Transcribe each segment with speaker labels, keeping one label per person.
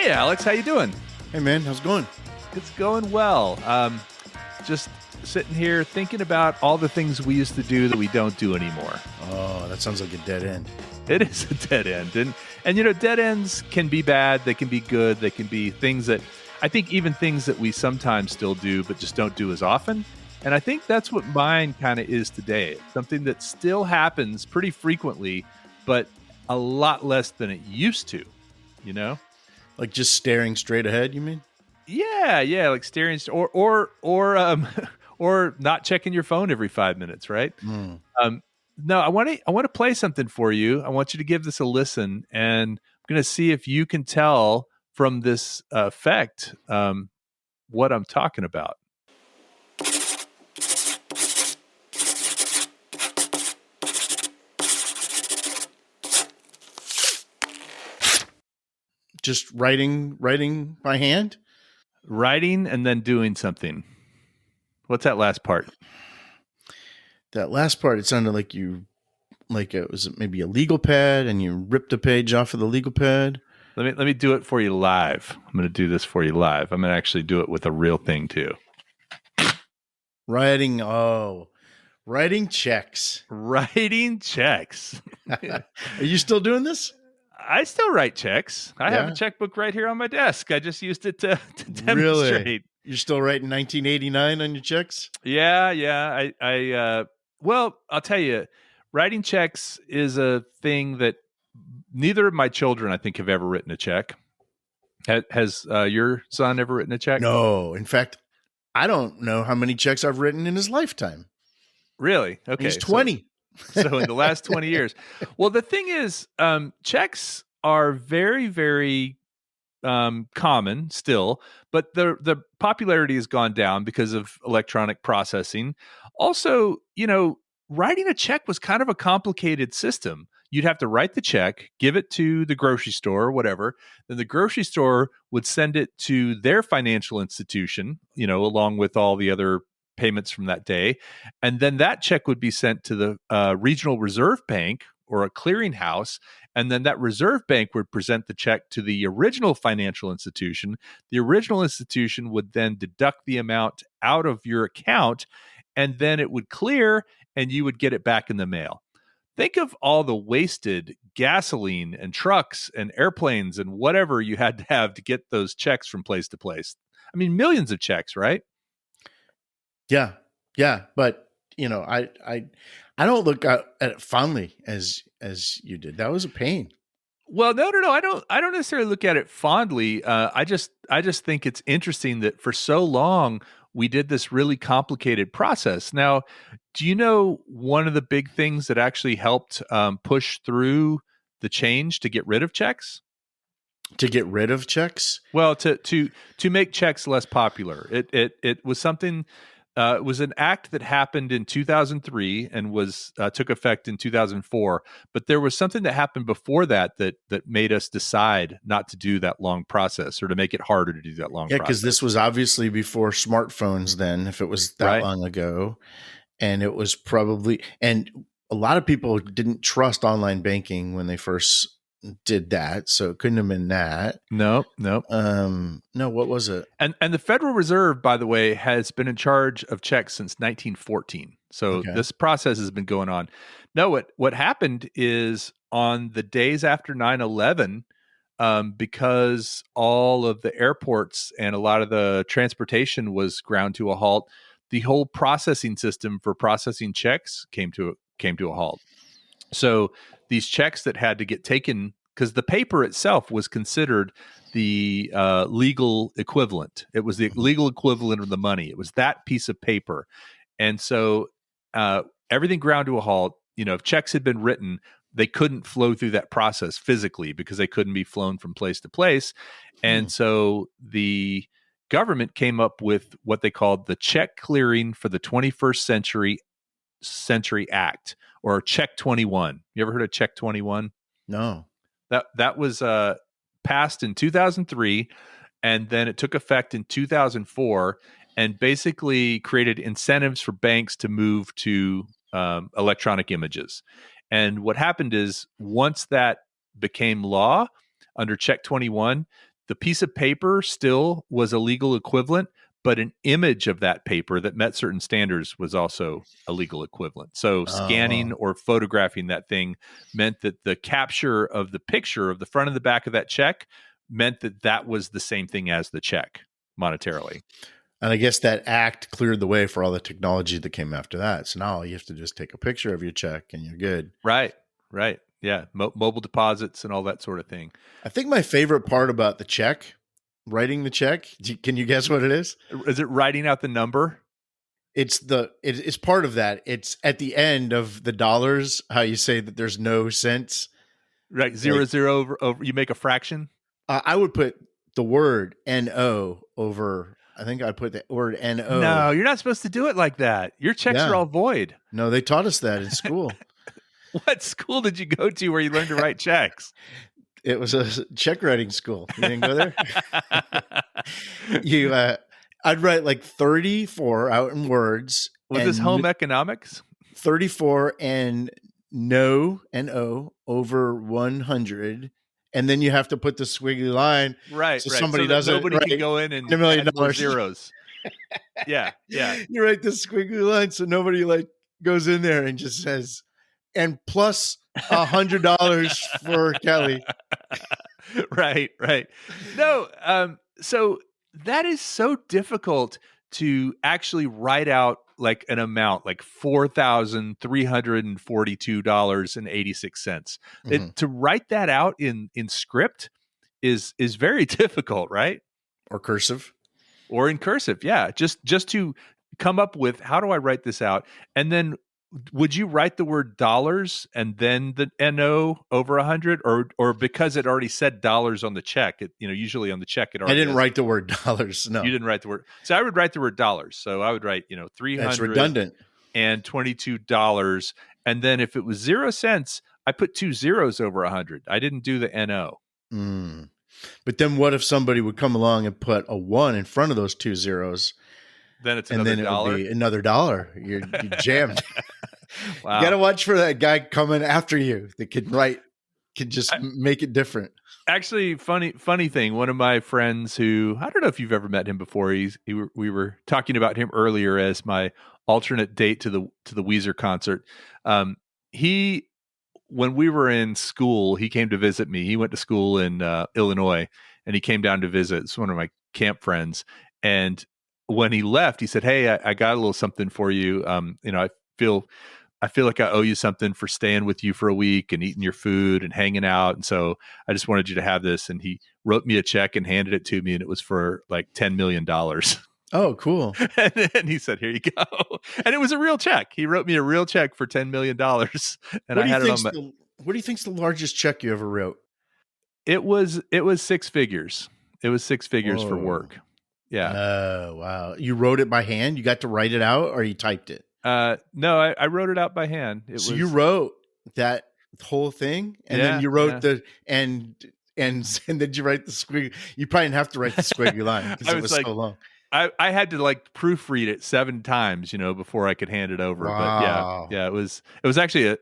Speaker 1: Hey, Alex, how you doing?
Speaker 2: Hey, man, how's it going?
Speaker 1: It's going well. Just sitting here thinking about all the things we used to do that we don't do anymore.
Speaker 2: Oh, that sounds like a dead end.
Speaker 1: It is a dead end. And dead ends can be bad. They can be good. They can be things that I think even things that we sometimes still do, but just don't do as often. And I think that's what mine kind of is today. It's something that still happens pretty frequently, but a lot less than it used to,
Speaker 2: Like just staring straight ahead, you mean?
Speaker 1: Yeah, like staring or not checking your phone every 5 minutes, right? No, I want to play something for you. I want you to give this a listen, and I'm going to see if you can tell from this effect what I'm talking about.
Speaker 2: Just writing by hand?
Speaker 1: Writing and then doing something. What's that last part?
Speaker 2: That last part, it sounded like it was maybe a legal pad and you ripped a page off of the legal pad.
Speaker 1: Let me do it for you live. I'm going to do this for you live. I'm going to actually do it with a real thing too.
Speaker 2: Writing checks.
Speaker 1: Writing checks.
Speaker 2: Are you still doing this?
Speaker 1: I still write checks. I have a checkbook right here on my desk. I just used it to demonstrate.
Speaker 2: Really? You're still writing 1989 on your checks?
Speaker 1: Yeah. Well, I'll tell you, writing checks is a thing that neither of my children, I think, have ever written a check. Has your son ever written a check?
Speaker 2: No. In fact, I don't know how many checks I've written in his lifetime.
Speaker 1: Really? Okay.
Speaker 2: He's 20.
Speaker 1: So in the last 20 years. Well, the thing is, checks are very, very common still, but the popularity has gone down because of electronic processing. Also, writing a check was kind of a complicated system. You'd have to write the check, give it to the grocery store or whatever. Then the grocery store would send it to their financial institution, along with all the other payments from that day. And then that check would be sent to the regional reserve bank or a clearinghouse. And then that reserve bank would present the check to the original financial institution. The original institution would then deduct the amount out of your account, and then it would clear and you would get it back in the mail. Think of all the wasted gasoline and trucks and airplanes and whatever you had to have to get those checks from place to place. I mean, millions of checks, right?
Speaker 2: Yeah. But I don't look at it fondly as you did. That was a pain.
Speaker 1: Well, no. I don't necessarily look at it fondly. I just think it's interesting that for so long we did this really complicated process. Now, do you know one of the big things that actually helped push through the change to get rid of checks?
Speaker 2: To get rid of checks?
Speaker 1: Well, to make checks less popular. It was something. It was an act that happened in 2003 and was took effect in 2004. But there was something that happened before that made us decide not to do that long process or to make it harder to do that long process.
Speaker 2: Yeah, because this was obviously before smartphones then, if it was that long ago. And it was probably – and a lot of people didn't trust online banking when they first did that, so it couldn't have been that.
Speaker 1: Nope.
Speaker 2: No, what was it?
Speaker 1: And the Federal Reserve, by the way, has been in charge of checks since 1914. So This process has been going on. No, what happened is on the days after 9/11, because all of the airports and a lot of the transportation was ground to a halt, the whole processing system for processing checks came to a halt. So these checks that had to get taken, because the paper itself was considered the legal equivalent. It was the legal equivalent of the money. It was that piece of paper. And so everything ground to a halt. If checks had been written, they couldn't flow through that process physically because they couldn't be flown from place to place. And so the government came up with what they called the Check Clearing for the 21st Century Act, or Check 21. You ever heard of Check 21?
Speaker 2: No.
Speaker 1: That was passed in 2003, and then it took effect in 2004, and basically created incentives for banks to move to electronic images. And what happened is, once that became law under Check 21, the piece of paper still was a legal equivalent, but an image of that paper that met certain standards was also a legal equivalent. So
Speaker 2: Oh,
Speaker 1: scanning
Speaker 2: wow.
Speaker 1: or photographing that thing meant that the capture of the picture of the front and the back of that check meant that that was the same thing as the check monetarily.
Speaker 2: And I guess that act cleared the way for all the technology that came after that. So now you have to just take a picture of your check and you're good.
Speaker 1: Right. Yeah. Mobile deposits and all that sort of thing.
Speaker 2: I think my favorite part about the check, writing the check, can you guess what it is?
Speaker 1: Is it writing out the number?
Speaker 2: It's part of that. It's at the end of the dollars, how you say that there's no cents.
Speaker 1: Right. Zero,
Speaker 2: Like,
Speaker 1: zero over, you make a fraction.
Speaker 2: I would put the word NO over. I think I'd put the word NO.
Speaker 1: No, you're not supposed to do it like that. Your checks are all void.
Speaker 2: No, they taught us that in school.
Speaker 1: What school did you go to where you learned to write checks?
Speaker 2: It was a check writing school. You didn't go there? I'd write like 34 out in words.
Speaker 1: Was this home economics?
Speaker 2: 34 and NO over 100. And then you have to put the squiggly line.
Speaker 1: Right.
Speaker 2: So
Speaker 1: right.
Speaker 2: somebody
Speaker 1: so
Speaker 2: doesn't.
Speaker 1: Nobody can go in and
Speaker 2: $1 million
Speaker 1: add more zeros. Yeah.
Speaker 2: You write the squiggly line so nobody like goes in there and just says, and plus $100 for Kelly.
Speaker 1: Right. No. So that is so difficult to actually write out like an amount, like $4,342.86.
Speaker 2: Mm-hmm.
Speaker 1: To write that out in script is very difficult, right?
Speaker 2: Or cursive.
Speaker 1: Or in cursive, yeah. Just to come up with, how do I write this out? And then would you write the word dollars and then the NO over 100, or because it already said dollars on the check? Usually on the check it already.
Speaker 2: I didn't write the word dollars. No,
Speaker 1: you didn't write the word. So I would write the word dollars. So I would write, $300.
Speaker 2: That's redundant.
Speaker 1: And $22, and then if it was 0 cents, I put 2 zeros over 100. I didn't do the NO.
Speaker 2: Mm. But then what if somebody would come along and put a 1 in front of those 2 zeros?
Speaker 1: Then it's another dollar.
Speaker 2: It would be another dollar. You're jammed.
Speaker 1: Wow.
Speaker 2: You got to watch for that guy coming after you that can just make it different.
Speaker 1: Actually, funny thing. One of my friends who, I don't know if you've ever met him before. We were talking about him earlier as my alternate date to the Weezer concert. When we were in school, he came to visit me. He went to school in Illinois, and he came down to visit. It's one of my camp friends. And when he left, he said, "Hey, I got a little something for you. I feel like I owe you something for staying with you for a week and eating your food and hanging out. And so I just wanted you to have this." And he wrote me a check and handed it to me, and it was for like $10 million.
Speaker 2: Oh, cool.
Speaker 1: And he said, "Here you go." And it was a real check. He wrote me a real check for $10 million. And I had it on my...
Speaker 2: What do you think's the largest check you ever wrote?
Speaker 1: It was 6 figures. It was 6 figures for work. Yeah.
Speaker 2: Oh, wow. You wrote it by hand? You got to write it out, or you typed it?
Speaker 1: No, I wrote it out by hand.
Speaker 2: You wrote that whole thing, and then you wrote and then you write the squiggly. You probably didn't have to write the squiggly line because it was so long.
Speaker 1: I had to like proofread it 7 times, before I could hand it over.
Speaker 2: Wow.
Speaker 1: But yeah, it was actually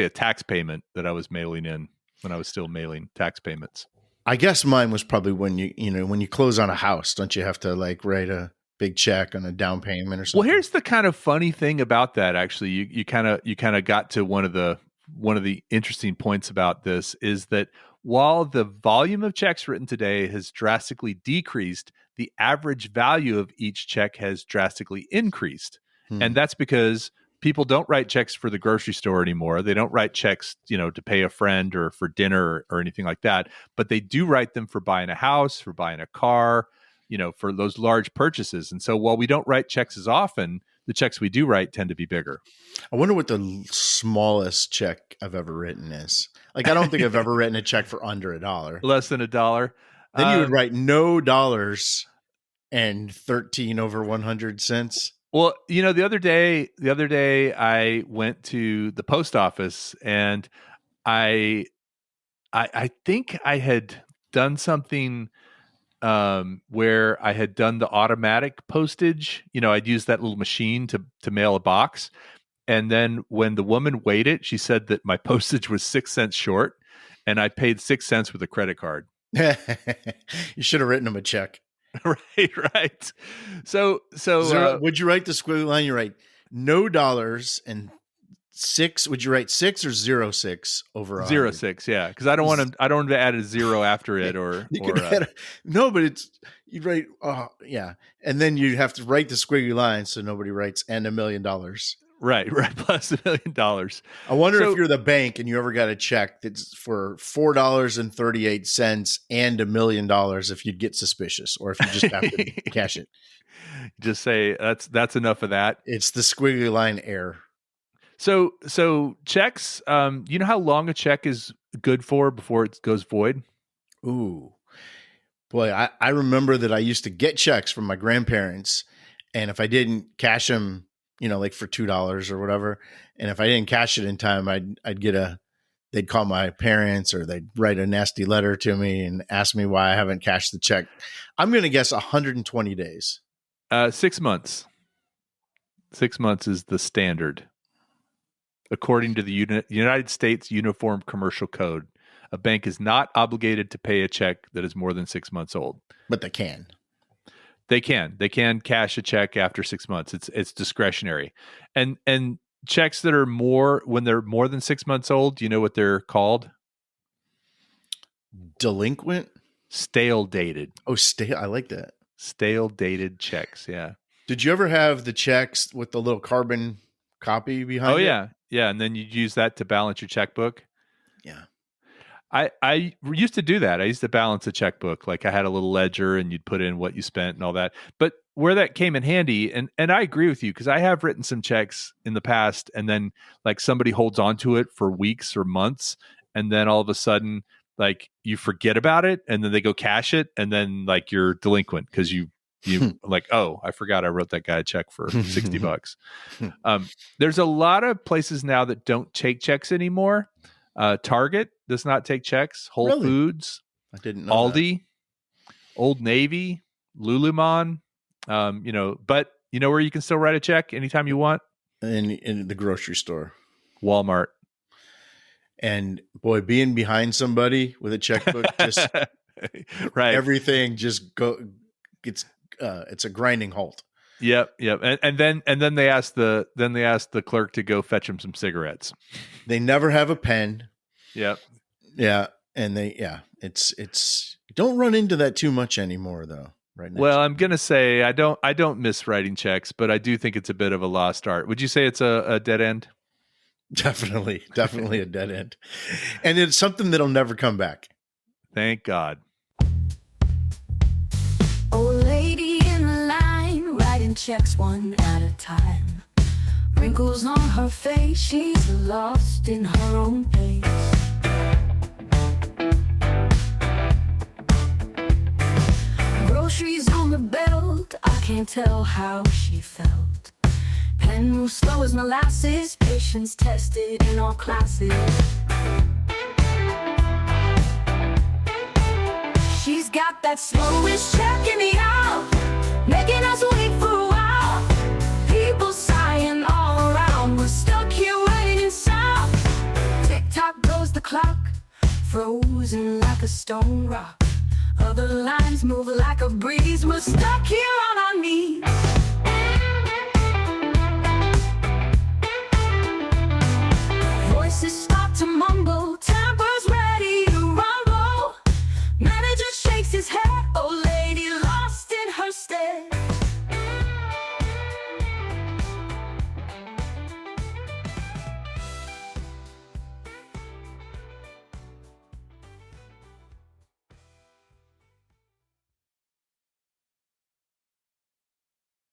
Speaker 1: a tax payment that I was mailing in when I was still mailing tax payments.
Speaker 2: I guess mine was probably when you close on a house, don't you have to like write a big check on a down payment or something?
Speaker 1: Well, here's the kind of funny thing about that. Actually, you kind of got to one of the interesting points about this is that while the volume of checks written today has drastically decreased, the average value of each check has drastically increased. And that's because people don't write checks for the grocery store anymore. They don't write checks, to pay a friend or for dinner or anything like that. But they do write them for buying a house, for buying a car, for those large purchases. And so while we don't write checks as often, the checks we do write tend to be bigger.
Speaker 2: I wonder what the smallest check I've ever written is. Like, I don't think I've ever written a check for under $1.
Speaker 1: Less than $1.
Speaker 2: Then you would write no dollars and 13 over 100 cents.
Speaker 1: Well, the other day I went to the post office, and I think I had done something where I had done the automatic postage. I'd use that little machine to mail a box. And then when the woman weighed it, she said that my postage was 6 cents short, and I paid 6 cents with a credit card.
Speaker 2: You should have written him a check.
Speaker 1: Right. So
Speaker 2: Would you write the squiggly line? You write no dollars and 6. Would you write 6 or 06 over 100?
Speaker 1: 06, yeah, because I don't want him to add a 0 after it
Speaker 2: no, but it's you write yeah, and then you have to write the squiggly line so nobody writes and $1 million.
Speaker 1: Right, plus $1 million.
Speaker 2: I wonder if you're the bank and you ever got a check that's for $4.38 and $1 million, if you'd get suspicious, or if you just have to cash it.
Speaker 1: Just say that's enough of that.
Speaker 2: It's the squiggly line error.
Speaker 1: So checks, you know how long a check is good for before it goes void?
Speaker 2: Ooh, boy, I remember that I used to get checks from my grandparents, and if I didn't cash them, like for $2 or whatever, and if I didn't cash it in time, they'd call my parents, or they'd write a nasty letter to me and ask me why I haven't cashed the check. I'm going to guess 120 days.
Speaker 1: 6 months. 6 months is the standard. According to the United States Uniform Commercial Code, a bank is not obligated to pay a check that is more than 6 months old.
Speaker 2: But they can.
Speaker 1: They can cash a check after 6 months. It's discretionary. And checks that are when they're more than 6 months old, you know what they're called?
Speaker 2: Delinquent?
Speaker 1: Stale dated.
Speaker 2: Oh, stale. I like that.
Speaker 1: Stale dated checks. Yeah.
Speaker 2: Did you ever have the checks with the little carbon copy behind it?
Speaker 1: Oh, yeah. Yeah. And then you'd use that to balance your checkbook.
Speaker 2: Yeah.
Speaker 1: I used to do that. I used to balance a checkbook. Like I had a little ledger and you'd put in what you spent and all that. But where that came in handy, and I agree with you, because I have written some checks in the past, and then like somebody holds on to it for weeks or months, and then all of a sudden like you forget about it, and then they go cash it, and then like you're delinquent because you like, oh, I forgot I wrote that guy a check for $60. There's a lot of places now that don't take checks anymore. Target does not take checks. Whole Foods,
Speaker 2: I didn't know
Speaker 1: Aldi, that. Old Navy, Lululemon, but you know where you can still write a check anytime you want?
Speaker 2: In the grocery store.
Speaker 1: Walmart.
Speaker 2: And boy, being behind somebody with a checkbook, just
Speaker 1: right.
Speaker 2: Everything just it's a grinding halt.
Speaker 1: Yep. And then they ask the clerk to go fetch them some cigarettes.
Speaker 2: They never have a pen.
Speaker 1: Yep.
Speaker 2: Yeah. And it's don't run into that too much anymore though. Right now.
Speaker 1: Well, I'm going to say I don't miss writing checks, but I do think it's a bit of a lost art. Would you say it's a dead end?
Speaker 2: Definitely a dead end. And it's something that'll never come back.
Speaker 1: Thank God.
Speaker 3: Old lady in the line, writing checks one at a time. Wrinkles on her face, she's lost in her own pace. Groceries on the belt, I can't tell how she felt. Pen moves slow as molasses, patience tested in all classes. She's got that slowish check in the aisle, making us wait for a while. People sighing all around, we're stuck here waiting south. Tick-tock goes the clock, frozen like a stone rock. Other lines move like a breeze, we're stuck here on our knees. Voices start to mumble, tempers ready to rumble. Manager shakes his head.